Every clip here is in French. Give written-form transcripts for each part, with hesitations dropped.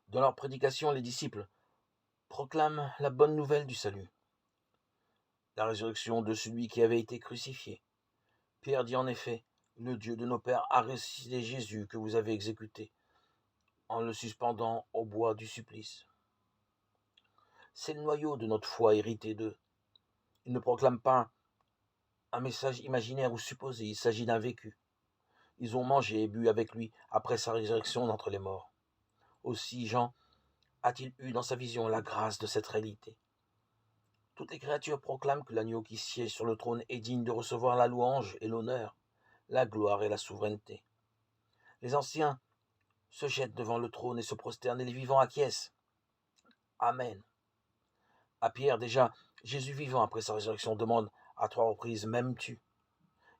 Dans leur prédication, les disciples proclament la bonne nouvelle du salut, la résurrection de celui qui avait été crucifié. Pierre dit en effet, le Dieu de nos pères a ressuscité Jésus que vous avez exécuté en le suspendant au bois du supplice. C'est le noyau de notre foi hérité d'eux. Ils ne proclament pas un message imaginaire ou supposé, il s'agit d'un vécu. Ils ont mangé et bu avec lui après sa résurrection d'entre les morts. Aussi Jean a-t-il eu dans sa vision la grâce de cette réalité. Toutes les créatures proclament que l'agneau qui siège sur le trône est digne de recevoir la louange et l'honneur, la gloire et la souveraineté. Les anciens se jettent devant le trône et se prosternent, et les vivants acquiescent. Amen. À Pierre, déjà, Jésus vivant après sa résurrection demande à 3 reprises « M'aimes-tu »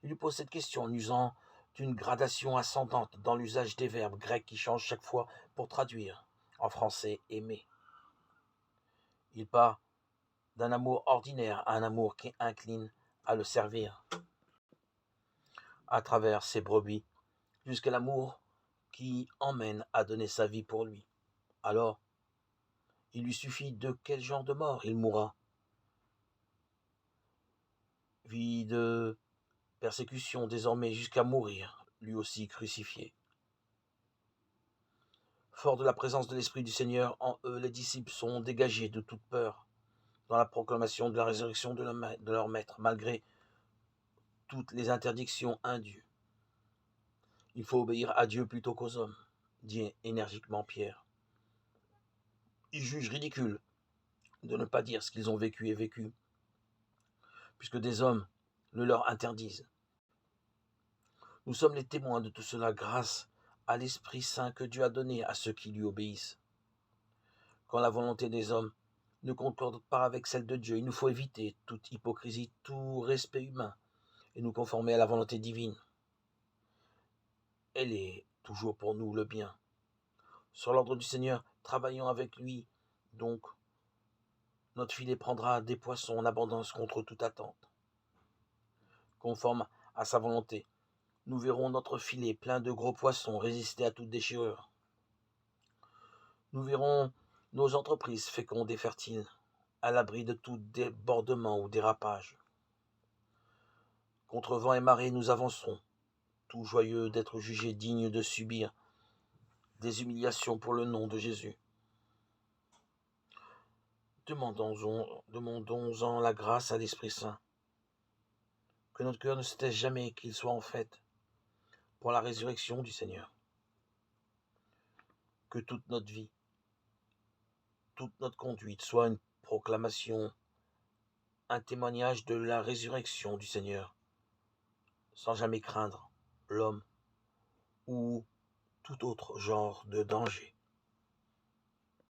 Il lui pose cette question en usant d'une gradation ascendante dans l'usage des verbes grecs qui changent chaque fois pour traduire en français « aimer ». Il part d'un amour ordinaire à un amour qui incline à le servir à travers ses brebis, jusqu'à l'amour qui emmène à donner sa vie pour lui. Alors, il lui suffit de quel genre de mort il mourra. Vie de persécution désormais jusqu'à mourir, lui aussi crucifié. Forts de la présence de l'Esprit du Seigneur en eux, les disciples sont dégagés de toute peur dans la proclamation de la résurrection de leur Maître, malgré toutes les interdictions indues. Il faut obéir à Dieu plutôt qu'aux hommes, dit énergiquement Pierre. Ils jugent ridicule de ne pas dire ce qu'ils ont vécu et vécu, puisque des hommes le leur interdisent. Nous sommes les témoins de tout cela grâce à l'Esprit Saint que Dieu a donné à ceux qui lui obéissent. Quand la volonté des hommes ne concorde pas avec celle de Dieu, il nous faut éviter toute hypocrisie, tout respect humain, et nous conformer à la volonté divine. Elle est toujours pour nous le bien. Sur l'ordre du Seigneur, travaillons avec lui, donc notre filet prendra des poissons en abondance contre toute attente. Conforme à sa volonté, nous verrons notre filet plein de gros poissons résister à toute déchirure. Nous verrons nos entreprises fécondes et fertiles, à l'abri de tout débordement ou dérapage. Contre vent et marée, nous avancerons, tout joyeux d'être jugés dignes de subir des humiliations pour le nom de Jésus. Demandons-en la grâce à l'Esprit Saint, que notre cœur ne se taise jamais, qu'il soit en fait pour la résurrection du Seigneur. Que toute notre vie, toute notre conduite soit une proclamation, un témoignage de la résurrection du Seigneur, sans jamais craindre l'homme ou tout autre genre de danger.